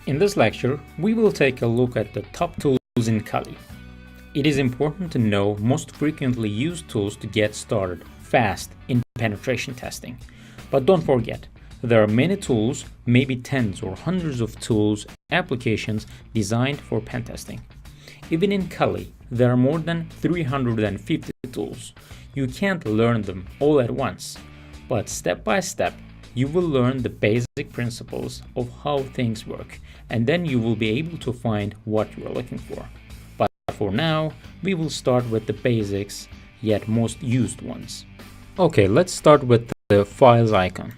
In this lecture, we will take a look at the top tools in Kali. It is important to know most frequently used tools to get started fast in penetration testing. But don't forget, there are many tools, maybe tens or hundreds of tools, applications designed for pen testing. Even in Kali, there are more than 350 tools. You can't learn them all at once, but step by step, you will learn the basic principles of how things work, and then you will be able to find what you are looking for. But for now, we will start with the basics, yet most used ones. Okay, let's start with the files icon.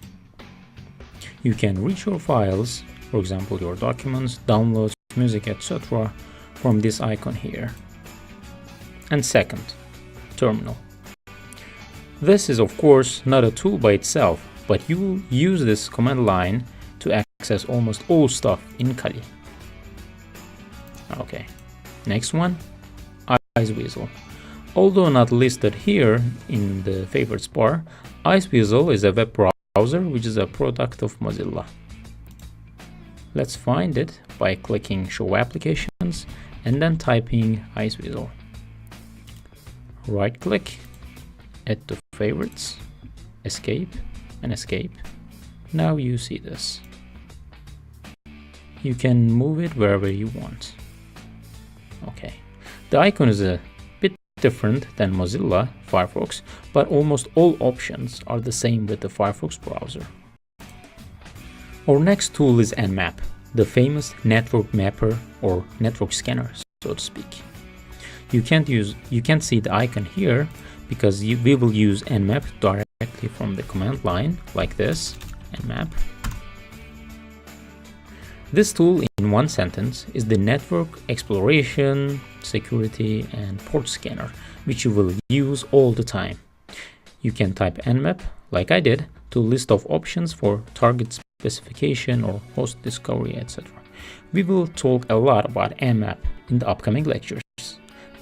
You can reach your files, for example your documents, downloads, music, etc. from this icon here. And second, terminal. This is of course not a tool by itself, but you will use this command line to access almost all stuff in Kali. Okay, next one, Iceweasel. Although not listed here in the favorites bar, Iceweasel is a web browser which is a product of Mozilla. Let's find it by clicking Show Applications and then typing Iceweasel. Right click, add to favorites, escape, and escape. Now you see this. You can move it wherever you want. Okay, the icon is a bit different than Mozilla Firefox, but almost all options are the same with the Firefox browser. Our next tool is Nmap, the famous network mapper or network scanner, so to speak. You can't see the icon here because we will use Nmap directly from the command line like this, Nmap. This tool in one sentence is the network exploration, security and port scanner, which you will use all the time. You can type Nmap like I did to list of options for target specification or host discovery, etc. We will talk a lot about Nmap in the upcoming lectures.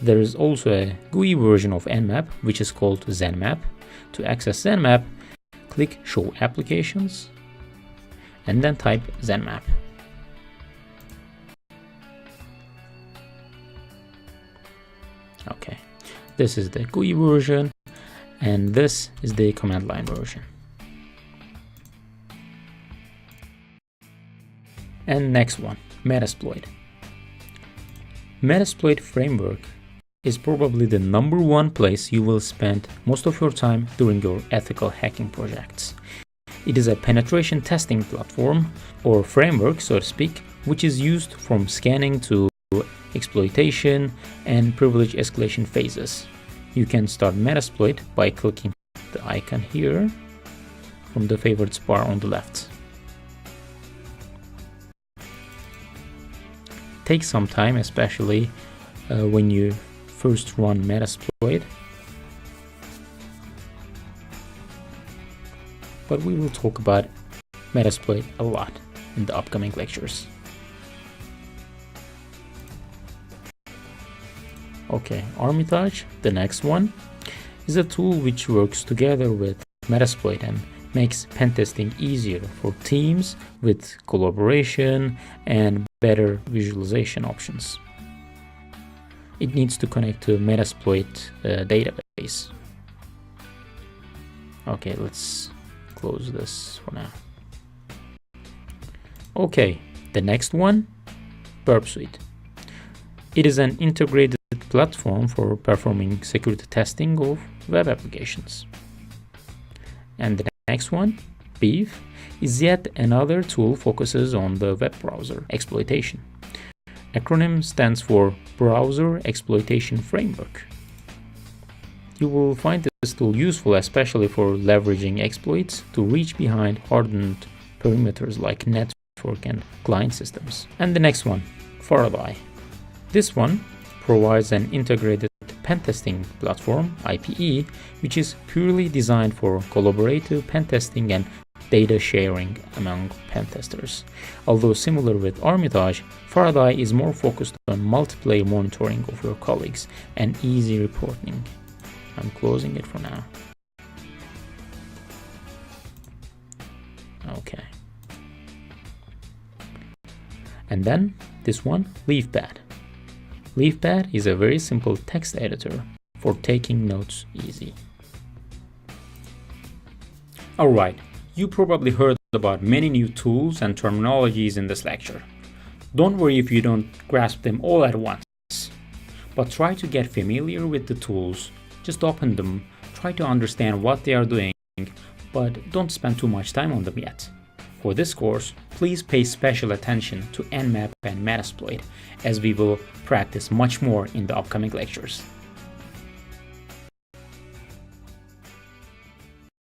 There is also a GUI version of Nmap which is called ZenMap. To access ZenMap, click Show Applications and then type ZenMap. Okay, this is the GUI version and this is the command line version. And next one, Metasploit. Metasploit framework is probably the #1 place you will spend most of your time during your ethical hacking projects. It is a penetration testing platform or framework, so to speak, which is used from scanning to exploitation and privilege escalation phases. You can start Metasploit by clicking the icon here from the favorites bar on the left. Take some time, especially when you first run Metasploit, but we will talk about Metasploit a lot in the upcoming lectures. Okay, Armitage, the next one, is a tool which works together with Metasploit and makes pen testing easier for teams with collaboration and better visualization options. It needs to connect to Metasploit database. Okay, let's close this for now. Okay, the next one, Burp Suite. It is an integrated platform for performing security testing of web applications. And the next one, Beef, is yet another tool focuses on the web browser exploitation. Acronym stands for Browser Exploitation Framework. You will find this tool useful especially for leveraging exploits to reach behind hardened perimeters like network and client systems. And the next one, Faraday. This one provides an integrated pen testing platform, IPE, which is purely designed for collaborative pen testing and data sharing among pen testers. Although similar with Armitage, Faraday is more focused on multiplayer monitoring of your colleagues and easy reporting. I'm closing it for now. Okay. And then this one, LeafPad. LeafPad is a very simple text editor for taking notes easy. Alright, you probably heard about many new tools and terminologies in this lecture. Don't worry if you don't grasp them all at once, but try to get familiar with the tools. Just open them, try to understand what they are doing, but don't spend too much time on them yet. For this course, please pay special attention to Nmap and Metasploit, as we will practice much more in the upcoming lectures.